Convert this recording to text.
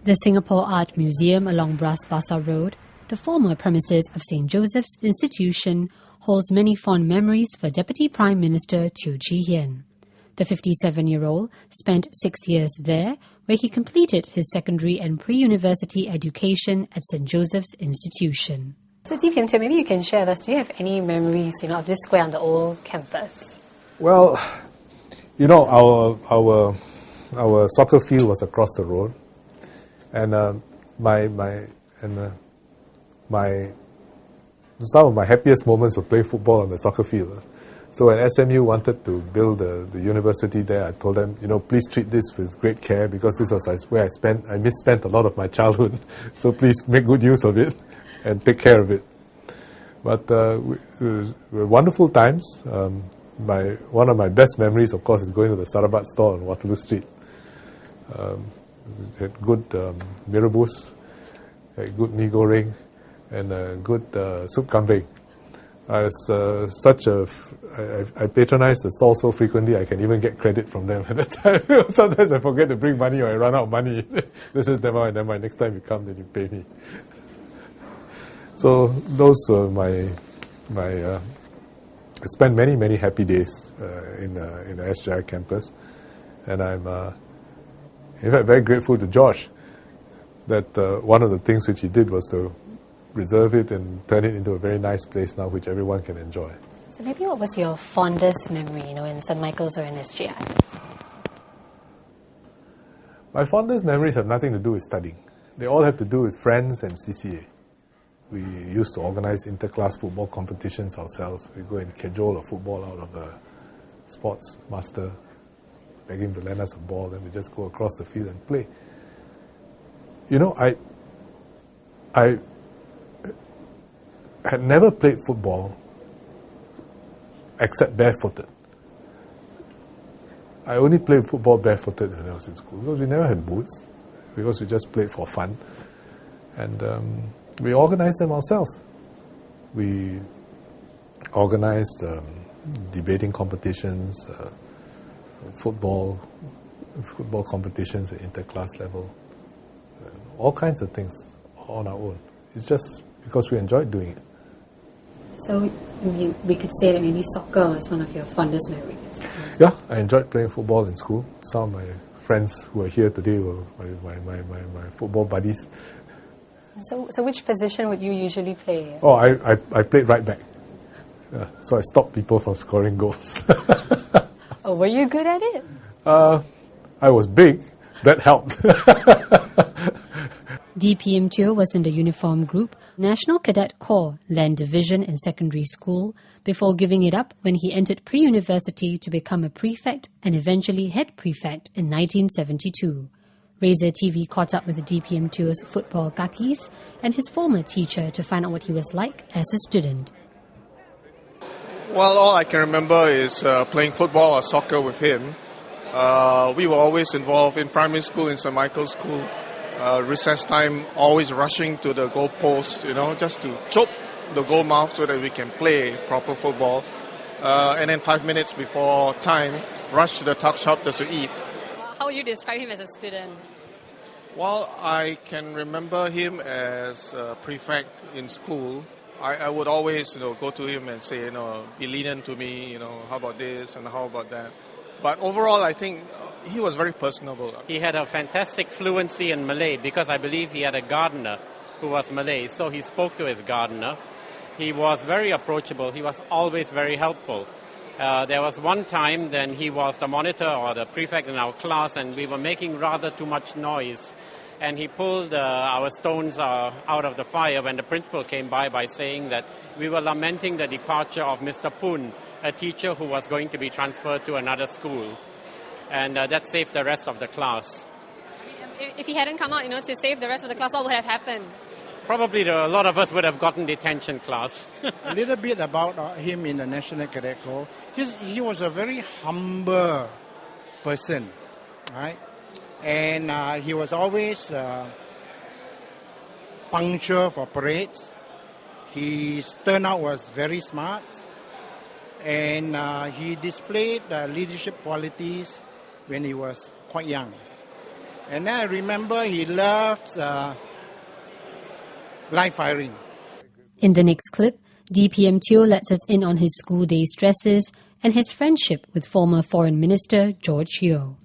The Singapore Art Museum along Bras Basah Road, the former premises of St. Joseph's Institution, holds many fond memories for Deputy Prime Minister Teo Chee Hean. The 57-year-old spent 6 years there, where he completed his secondary and pre-university education at St. Joseph's Institution. So DPM Teo, maybe you can share with us, do you have any memories, of this square on the old campus? Well, our soccer field was across the road, and some of my happiest moments were playing football on the soccer field. So when SMU wanted to build the university there, I told them, please treat this with great care, because this was where I misspent a lot of my childhood. So please make good use of it and take care of it. But it were wonderful times. One of my best memories, of course, is going to the Sarabat store on Waterloo Street. We had good mee rebus, had good mee goreng, and good soup kambing. I patronized the stall so frequently I can even get credit from them at that time. Sometimes I forget to bring money or I run out of money. This is never mind. Next time you come, then you pay me. So those were I spent many happy days in the SJI campus, and I'm in fact very grateful to Josh that one of the things which he did was to preserve it and turn it into a very nice place now which everyone can enjoy. So maybe what was your fondest memory, in St. Michael's or in SJI? My fondest memories have nothing to do with studying. They all have to do with friends and CCA. We used to organize inter-class football competitions ourselves. We go and cajole a football out of the sports master, beg him to lend us a ball, then we just go across the field and play. I had never played football except barefooted. I only played football barefooted when I was in school, because we never had boots, because we just played for fun. And we organized them ourselves. We organized debating competitions, football competitions at inter-class level, all kinds of things on our own. It's just because we enjoyed doing it. So we could say that maybe soccer was one of your fondest memories. Yeah, I enjoyed playing football in school. Some of my friends who are here today were my football buddies. So which position would you usually play? Oh, I played right back. So I stopped people from scoring goals. Oh, were you good at it? I was big. That helped. DPM Teo was in the uniform group, National Cadet Corps, Land Division in secondary school, before giving it up when he entered pre-university to become a prefect and eventually head prefect in 1972. RazorTV caught up with DPM Teo's football kakis and his former teacher to find out what he was like as a student. Well, all I can remember is playing football or soccer with him. We were always involved in primary school, in St. Michael's School. Recess time, always rushing to the goal post, just to choke the goal mouth so that we can play proper football. And then 5 minutes before time, rush to the tuck shop just to eat. How would you describe him as a student? Well, I can remember him as a prefect in school. I would always, go to him and say, be lenient to me, how about this and how about that. But overall, I think he was very personable. He had a fantastic fluency in Malay because I believe he had a gardener who was Malay. So he spoke to his gardener. He was very approachable. He was always very helpful. There was one time then he was the monitor or the prefect in our class, and we were making rather too much noise. And he pulled our stones out of the fire when the principal came by saying that we were lamenting the departure of Mr. Poon, a teacher who was going to be transferred to another school. And that saved the rest of the class. If he hadn't come out, to save the rest of the class, what would have happened? Probably a lot of us would have gotten detention class. A little bit about him in the National Cadet Corps. He was a very humble person, right? And he was always punctual for parades. His turnout was very smart. And he displayed leadership qualities when he was quite young. And then I remember he loves live firing. In the next clip, DPM Teo lets us in on his school day stresses and his friendship with former Foreign Minister George Yeo.